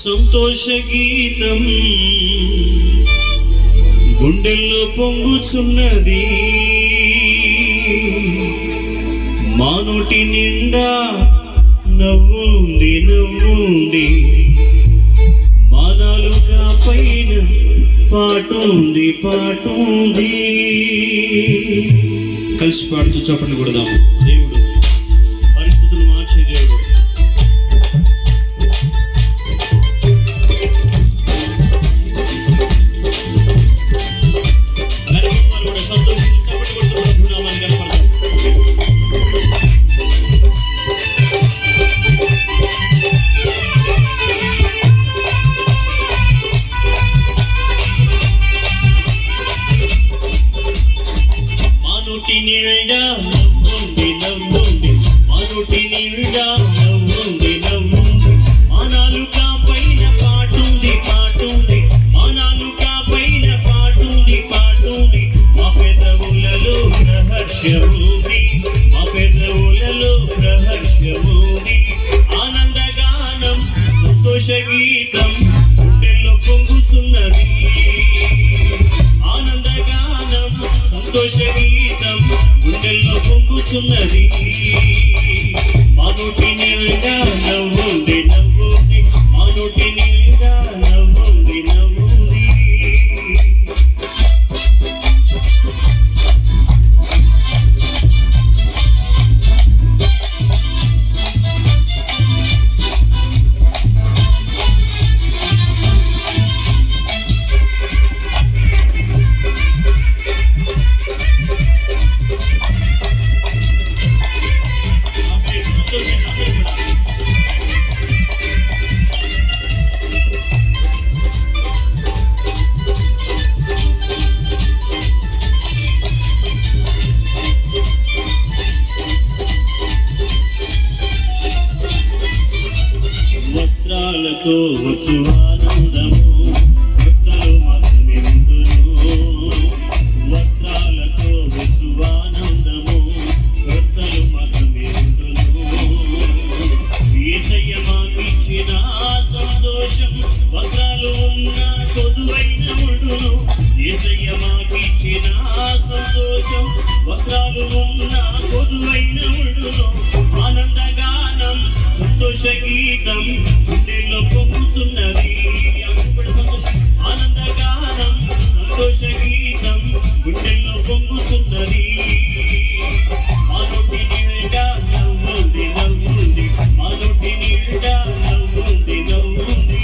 సంతోష గీతం గుండెల్లో పొంగుచున్నది, మా నోటి నిండా నవ్వుంది నవ్వుంది, మా నాలుక పైన పాటుంది పాటుంది. కలిసి పాడుతూ చప్పట్లు కొడదాం. దేవుడు పరిస్థితులు మార్చే దేవుడు. మా పెదవులలో ప్రహర్షముంది, ఆనందగానం సంతోష గీతం గుండెల్లో పొంగుచున్నది, ఆనందగానం సంతోష గీతం గుండెల్లో పొంగుచున్నది, మా నోటి నిండా నవ్వుంది నవ్వుంది, మా నోటి నిండా నవ్వుంది నవ్వుంది. వస్త్రాలతో వచ్చు ఆనందము భక్తులు మతమిందును, వస్త్రాలతో వచ్చు ఆనందము భక్తులు మతమిందును, యేసయ్య మాకిచ్చిన సంతోషం వస్త్రాలు ఉన్న కొదువైన ముడును, యేసయ్య మాకిచ్చిన సంతోషం వస్త్రాలు ఉన్న కొదువైన ముడును, ఆనందగానం సంతోష గీతం గుండెల్లో పొంగుచున్నది, సంతోషం ఆనందగానం సంతోష గీతం గుండెల్లో పొంగుచున్నది, మా నోటి నిండా నవ్వుంది నవ్వుంది, మా నోటి నిండా నవ్వుంది నవ్వుంది.